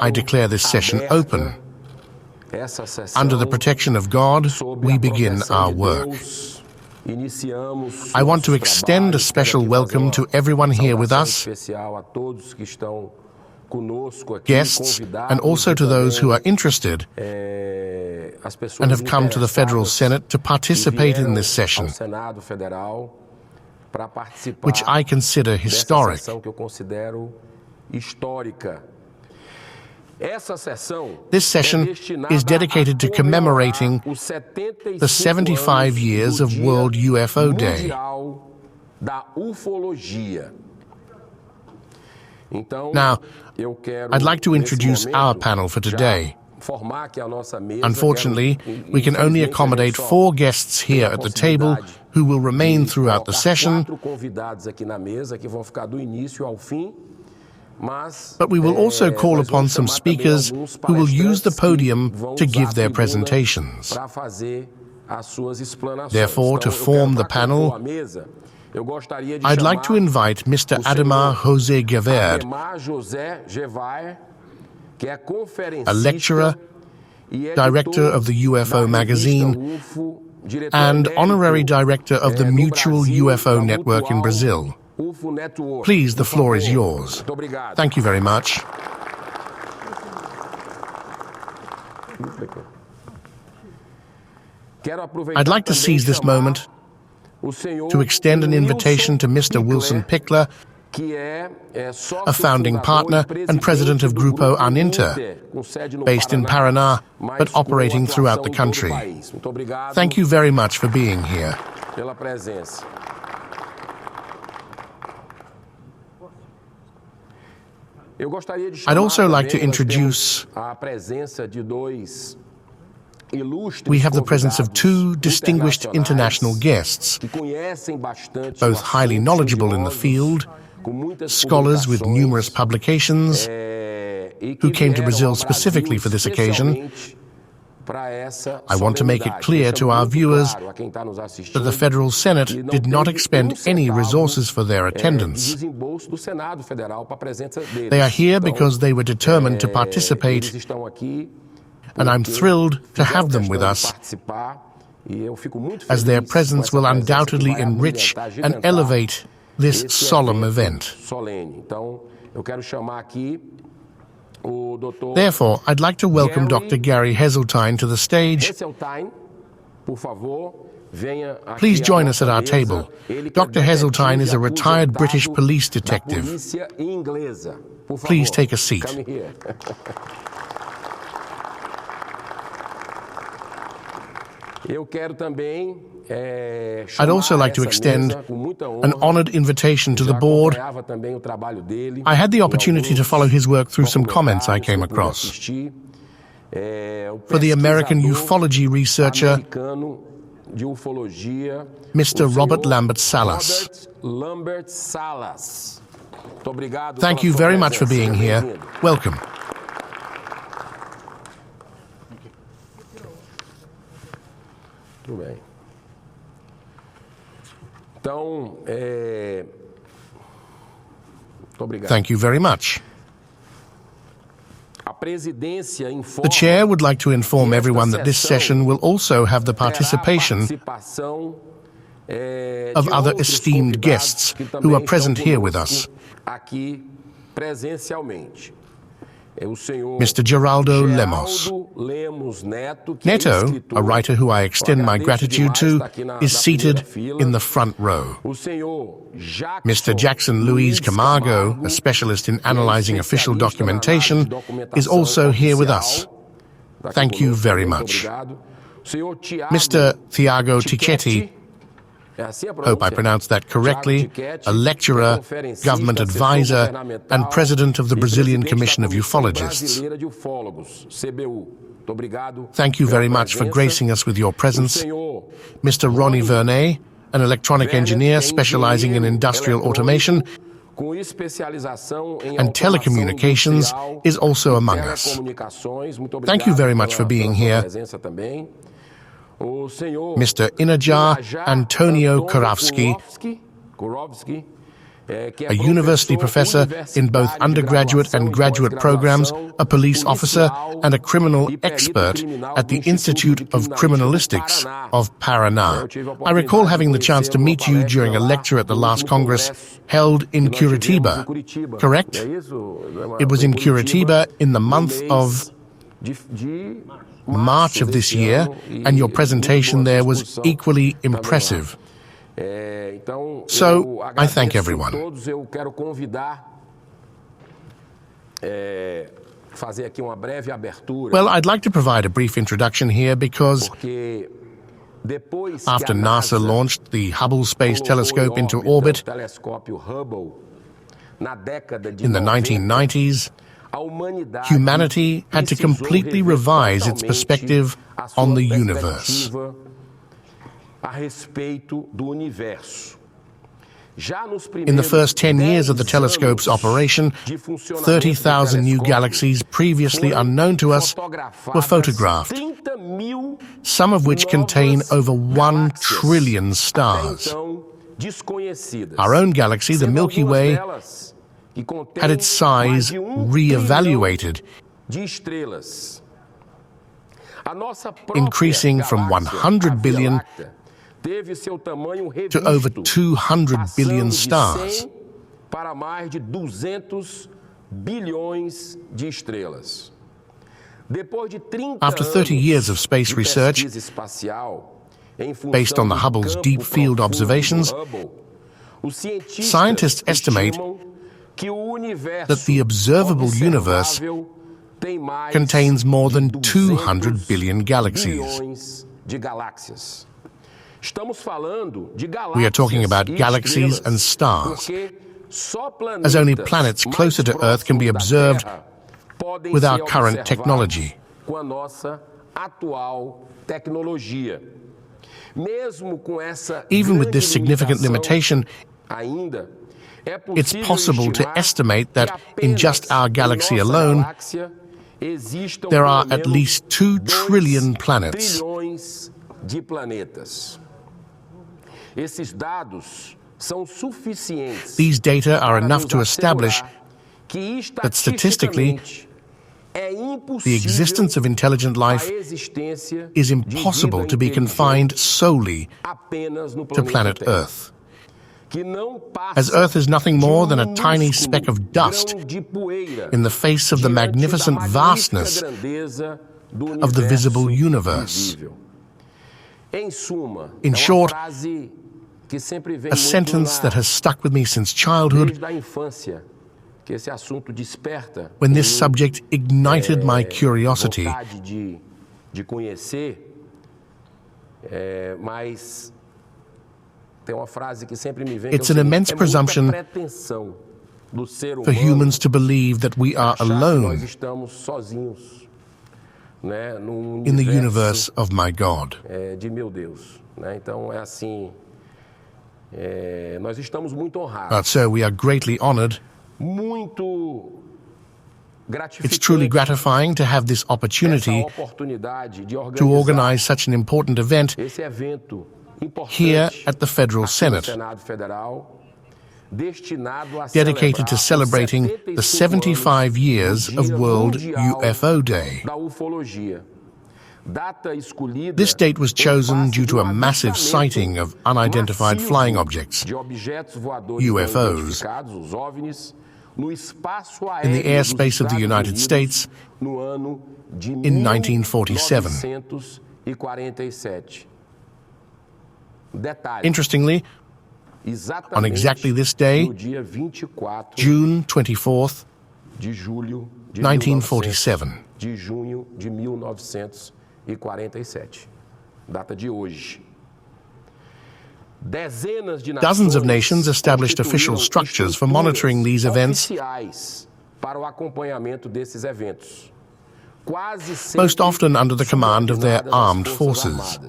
I declare this session open. Under the protection of God, we begin our work. I want to extend a special welcome to everyone here with us, guests, and also to those who are interested and have come to the Federal Senate to participate in this session, which I consider historic. This session is dedicated to commemorating the 75 years of World UFO Day. Now, I'd like to introduce our panel for today. Unfortunately, we can only accommodate 4 guests here at the table who will remain throughout the session, but we will also call upon some speakers who will use the podium to give their presentations. Therefore, to form the panel, I'd like to invite Mr. Ademar José Geverd, a lecturer, director of the UFO magazine, and honorary director of the Mutual UFO Network in Brazil. Please, the floor is yours. Thank you very much. I'd like to seize this moment to extend an invitation to Mr. Wilson Pickler, a founding partner and president of Grupo Aninter, based in Paraná, but operating throughout the country. Thank you very much for being here. I'd also like to introduce, we have the presence of 2 distinguished international guests, both highly knowledgeable in the field, scholars with numerous publications, who came to Brazil specifically for this occasion. I want to make it clear to our viewers that the Federal Senate did not expend any resources for their attendance. They are here because they were determined to participate, and I'm thrilled to have them with us, as their presence will undoubtedly enrich and elevate this solemn event. Therefore, I'd like to welcome Dr. Gary Heseltine to the stage. Please join us at our table. Dr. Heseltine is a retired British police detective. Please take a seat. I'd also like to extend an honored invitation to the board. I had the opportunity to follow his work through some comments I came across. For the American ufology researcher, Mr. Robert Lambert Salas. Thank you very much for being here. Welcome. Tudo bem. Thank you very much. The chair would like to inform everyone that this session will also have the participation of other esteemed guests who are present here with us. Mr. Geraldo Lemos. Neto, a writer who I extend my gratitude to, is seated in the front row. Mr. Jackson Luis Camargo, a specialist in analyzing official documentation, is also here with us. Thank you very much. Mr. Thiago Tichetti, hope I pronounced that correctly, a lecturer, government advisor, and president of the Brazilian Commission of Ufologists. Thank you very much for gracing us with your presence. Mr. Ronnie Vernet, an electronic engineer specializing in industrial automation and telecommunications, is also among us. Thank you very much for being here. Mr. Inajar Antonio Kurovsky, a university professor in both undergraduate and graduate programs, a police officer, and a criminal expert at the Institute of Criminalistics of Paraná. I recall having the chance to meet you during a lecture at the last Congress held in Curitiba, correct? It was in Curitiba in the month of March of this year, and your presentation there was equally impressive. So, I thank everyone. Well, I'd like to provide a brief introduction here because after NASA launched the Hubble Space Telescope into orbit in the 1990s, humanity had to completely revise its perspective on the universe. In the first 10 years of the telescope's operation, 30,000 new galaxies previously unknown to us were photographed, some of which contain over 1 trillion stars. Our own galaxy, the Milky Way, had its size re-evaluated, increasing from 100 billion to over 200 billion stars. After 30 years of space research, based on the Hubble's deep field observations, scientists estimate that the observable universe contains more than 200 billion galaxies. We are talking about galaxies and stars, as only planets closer to Earth can be observed with our current technology. Even with this significant limitation, it's possible to estimate that in just our galaxy alone, there are at least 2 trillion planets. These data are enough to establish that statistically, the existence of intelligent life is impossible to be confined solely to planet Earth, as Earth is nothing more than a tiny speck of dust in the face of the magnificent vastness of the visible universe. In short, a sentence that has stuck with me since childhood, when this subject ignited my curiosity. It's an immense presumption for humans to believe that we are alone in the universe of my God. So we are greatly honored. It's truly gratifying to have this opportunity to organize such an important event here at the Federal Senate, dedicated to celebrating the 75 years of World UFO Day. This date was chosen due to a massive sighting of unidentified flying objects, UFOs, in the airspace of the United States in 1947. Interestingly, on exactly this day, June 24th, 1947, dozens of nations established official structures for monitoring these events, most often under the command of their armed forces.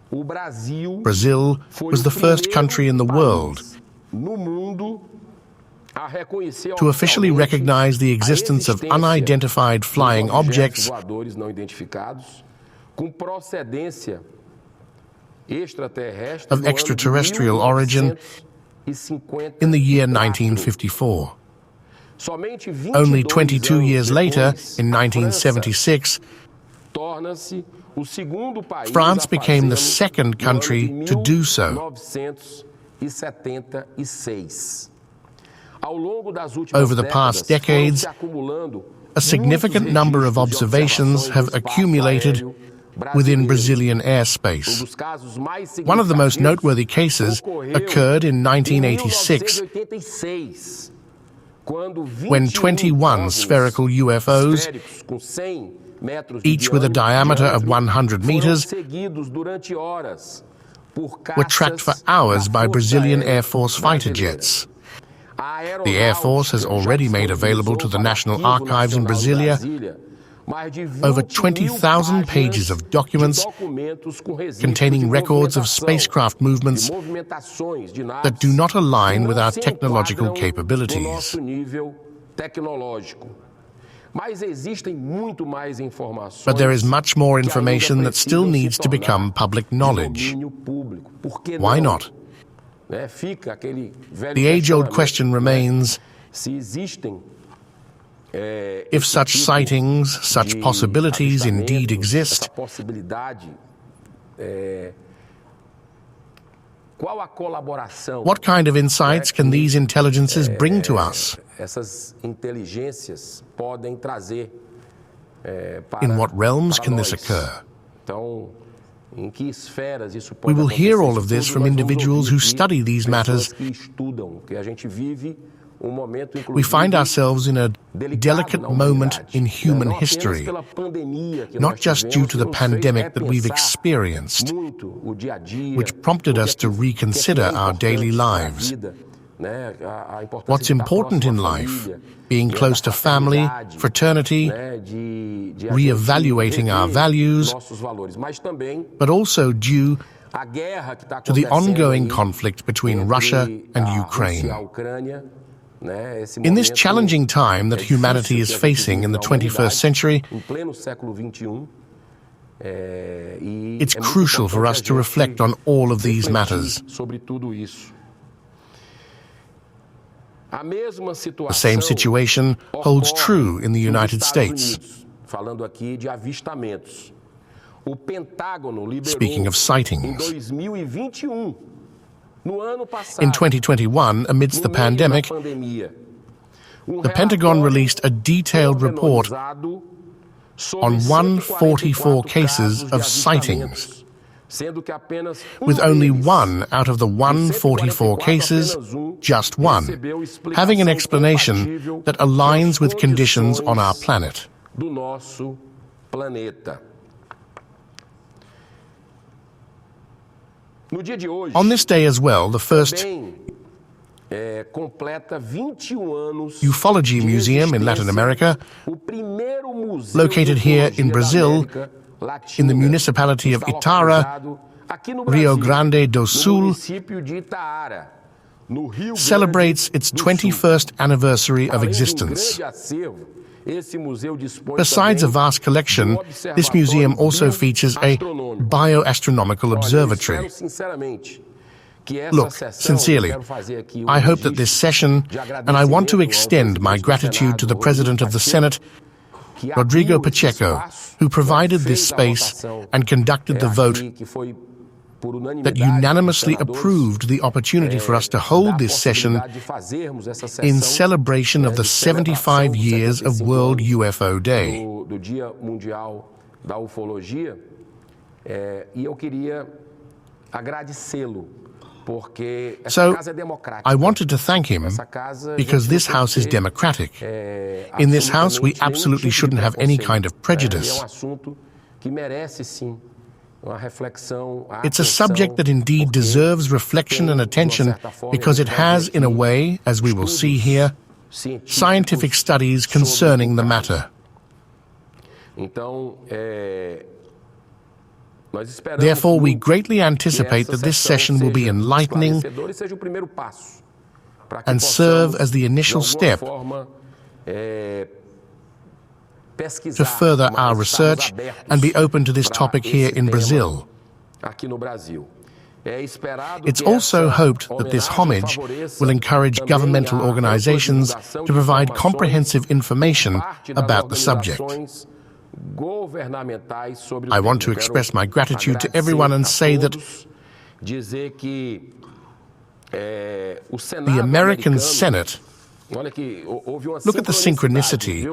Brazil was the first country in the world to officially recognize the existence of unidentified flying objects of extraterrestrial origin in the year 1954. Only 22 years later, in 1976, France became the second country to do so. Over the past decades, a significant number of observations have accumulated within Brazilian airspace. One of the most noteworthy cases occurred in 1986, when 21 spherical UFOs, each with a diameter of 100 meters, were tracked for hours by Brazilian Air Force fighter jets. The Air Force has already made available to the National Archives in Brasilia over 20,000 pages of documents containing records of spacecraft movements that do not align with our technological capabilities. But there is much more information that still needs to become public knowledge. Why not? The age-old question remains, if such sightings, such possibilities indeed exist, what kind of insights can these intelligences bring to us? In what realms can this occur? We will hear all of this from individuals who study these matters. We find ourselves in a delicate moment in human history, not just due to the pandemic that we've experienced, which prompted us to reconsider our daily lives. What's important in life, being close to family, fraternity, re-evaluating our values, but also due to the ongoing conflict between Russia and Ukraine. In this challenging time that humanity is facing in the 21st century, it's crucial for us to reflect on all of these matters. The same situation holds true in the United States. Speaking of sightings, in 2021, amidst the pandemic, the Pentagon released a detailed report on 144 cases of sightings, with only one out of the 144 cases, just one, having an explanation that aligns with conditions on our planet. On this day as well, the first ufology museum in Latin America, located here in Brazil, in the municipality of Itara, Rio Grande do Sul, celebrates its 21st anniversary of existence. Besides a vast collection, this museum also features a bioastronomical observatory. Look, sincerely, I hope that this session, and I want to extend my gratitude to the President of the Senate, Rodrigo Pacheco, who provided this space and conducted the vote that unanimously approved the opportunity for us to hold this session in celebration of the 75 years of World UFO Day. So, I wanted to thank him because this house is democratic. In this house, we absolutely shouldn't have any kind of prejudice. It's a subject that indeed deserves reflection and attention because it has, in a way, as we will see here, scientific studies concerning the matter. Therefore, we greatly anticipate that this session will be enlightening and serve as the initial step to further our research and be open to this topic here in Brazil. It's also hoped that this homage will encourage governmental organizations to provide comprehensive information about the subject. I want to express my gratitude to everyone and say that the American Senate, look at the synchronicity,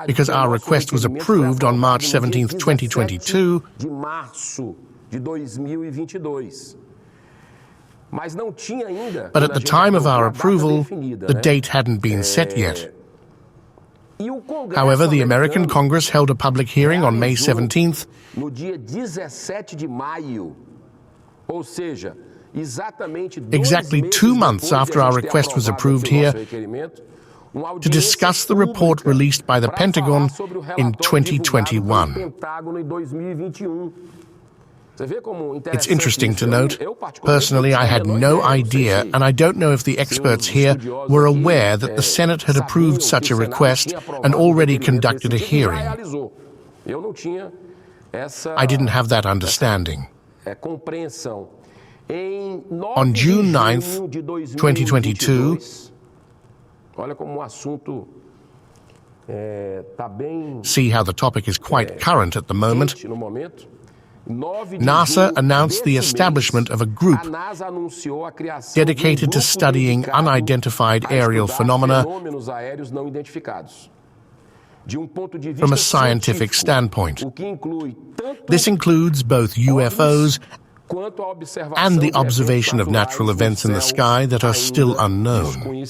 because our request was approved on March 17, 2022, but at the time of our approval, the date hadn't been set yet. However, the American Congress held a public hearing on May 17th, exactly 2 months after our request was approved here, to discuss the report released by the Pentagon in 2021. It's interesting to note, personally I had no idea, and I don't know if the experts here were aware that the Senate had approved such a request and already conducted a hearing. I didn't have that understanding. On June 9th, 2022, see how the topic is quite current at the moment, NASA announced the establishment of a group dedicated to studying unidentified aerial phenomena from a scientific standpoint. This includes both UFOs and the observation of natural events in the sky that are still unknown.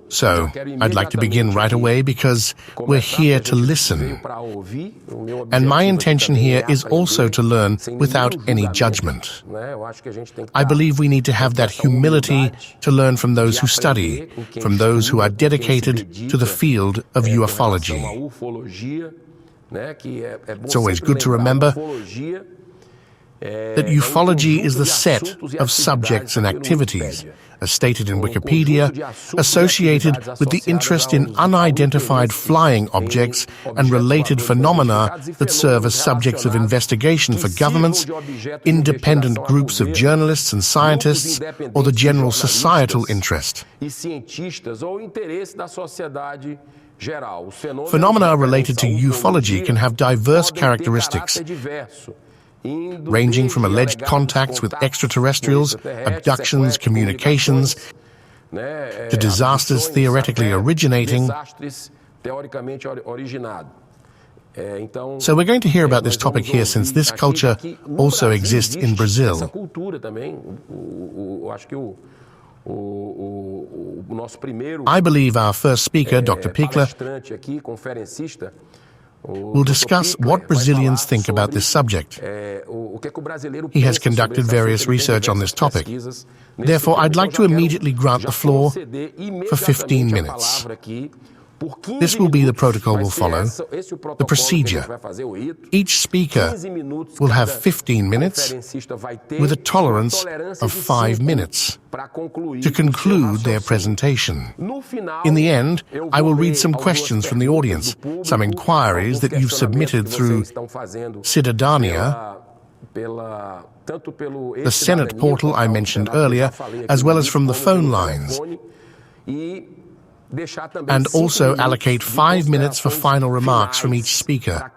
So, I'd like to begin right away because we're here to listen. And my intention here is also to learn without any judgment. I believe we need to have that humility to learn from those who study, from those who are dedicated to the field of ufology. It's always good to remember that ufology is the set of subjects and activities, as stated in Wikipedia, associated with the interest in unidentified flying objects and related phenomena that serve as subjects of investigation for governments, independent groups of journalists and scientists, or the general societal interest. Phenomena related to ufology can have diverse characteristics, ranging from alleged contacts with extraterrestrials, abductions, communications, to disasters theoretically originating. So we're going to hear about this topic here since this culture also exists in Brazil. I believe our first speaker, Dr. Pichler, will discuss what Brazilians think about this subject. He has conducted various research on this topic. Therefore, I'd like to immediately grant the floor for 15 minutes. This will be the protocol we'll follow, the procedure. Each speaker will have 15 minutes with a tolerance of 5 minutes to conclude their presentation. In the end, I will read some questions from the audience, some inquiries that you've submitted through Cidadania, the Senate portal I mentioned earlier, as well as from the phone lines, and also allocate 5 minutes for final remarks from each speaker.